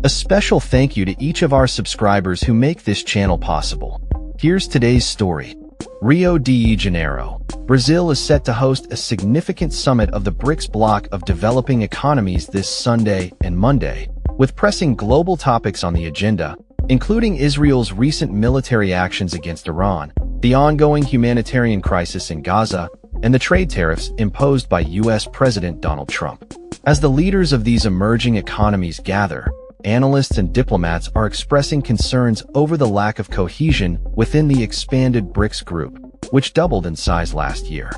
A special thank you to each of our subscribers who make this channel possible. Here's today's story. Rio de Janeiro, Brazil is set to host a significant summit of the BRICS bloc of developing economies this Sunday and Monday, with pressing global topics on the agenda, including Israel's recent military actions against Iran, the ongoing humanitarian crisis in Gaza, and the trade tariffs imposed by U.S. President Donald Trump. As the leaders of these emerging economies gather, analysts and diplomats are expressing concerns over the lack of cohesion within the expanded BRICS group, which doubled in size last year.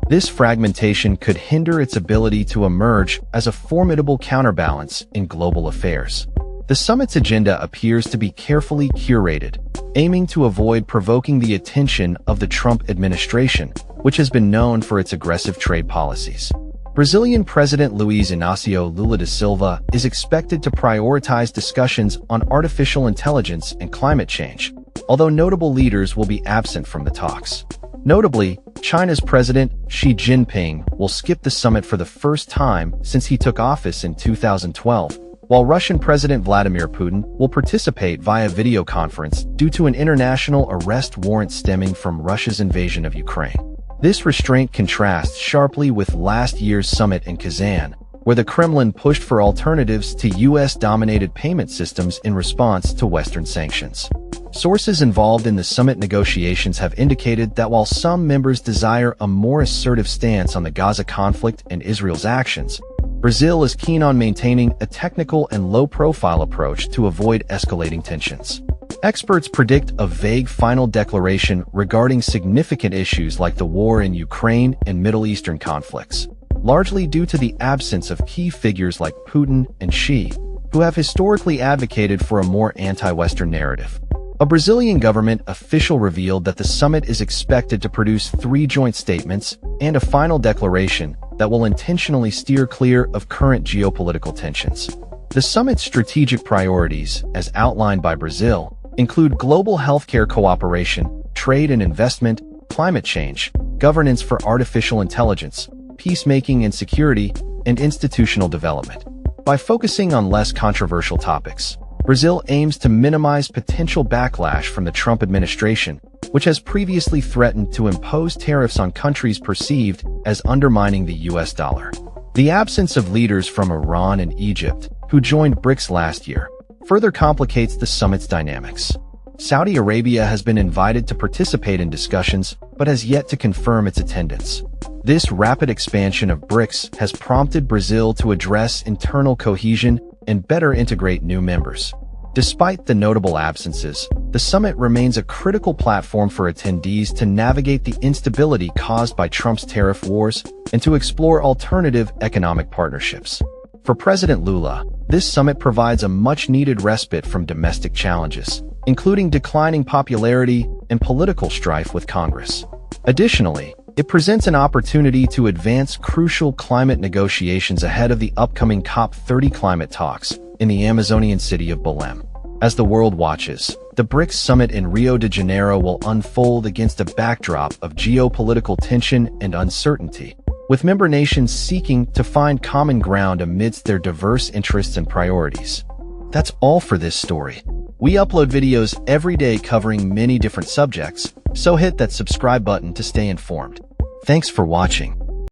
This fragmentation could hinder its ability to emerge as a formidable counterbalance in global affairs. The summit's agenda appears to be carefully curated, aiming to avoid provoking the attention of the Trump administration, which has been known for its aggressive trade policies. Brazilian President Luiz Inácio Lula da Silva is expected to prioritize discussions on artificial intelligence and climate change, although notable leaders will be absent from the talks. Notably, China's President Xi Jinping will skip the summit for the first time since he took office in 2012, while Russian President Vladimir Putin will participate via video conference due to an international arrest warrant stemming from Russia's invasion of Ukraine. This restraint contrasts sharply with last year's summit in Kazan, where the Kremlin pushed for alternatives to U.S.-dominated payment systems in response to Western sanctions. Sources involved in the summit negotiations have indicated that while some members desire a more assertive stance on the Gaza conflict and Israel's actions, Brazil is keen on maintaining a technical and low-profile approach to avoid escalating tensions. Experts predict a vague final declaration regarding significant issues like the war in Ukraine and Middle Eastern conflicts, largely due to the absence of key figures like Putin and Xi, who have historically advocated for a more anti-Western narrative. A Brazilian government official revealed that the summit is expected to produce 3 joint statements and a final declaration that will intentionally steer clear of current geopolitical tensions. The summit's strategic priorities, as outlined by Brazil, include global healthcare cooperation, trade and investment, climate change, governance for artificial intelligence, peacemaking and security, and institutional development. By focusing on less controversial topics, Brazil aims to minimize potential backlash from the Trump administration, which has previously threatened to impose tariffs on countries perceived as undermining the U.S. dollar. The absence of leaders from Iran and Egypt, who joined BRICS last year, further complicates the summit's dynamics. Saudi Arabia has been invited to participate in discussions, but has yet to confirm its attendance. This rapid expansion of BRICS has prompted Brazil to address internal cohesion and better integrate new members. Despite the notable absences, the summit remains a critical platform for attendees to navigate the instability caused by Trump's tariff wars and to explore alternative economic partnerships. For President Lula, this summit provides a much-needed respite from domestic challenges, including declining popularity and political strife with Congress. Additionally, it presents an opportunity to advance crucial climate negotiations ahead of the upcoming COP30 climate talks in the Amazonian city of Belém. As the world watches, the BRICS summit in Rio de Janeiro will unfold against a backdrop of geopolitical tension and uncertainty, with member nations seeking to find common ground amidst their diverse interests and priorities. That's all for this story. We upload videos every day covering many different subjects, so hit that subscribe button to stay informed. Thanks for watching.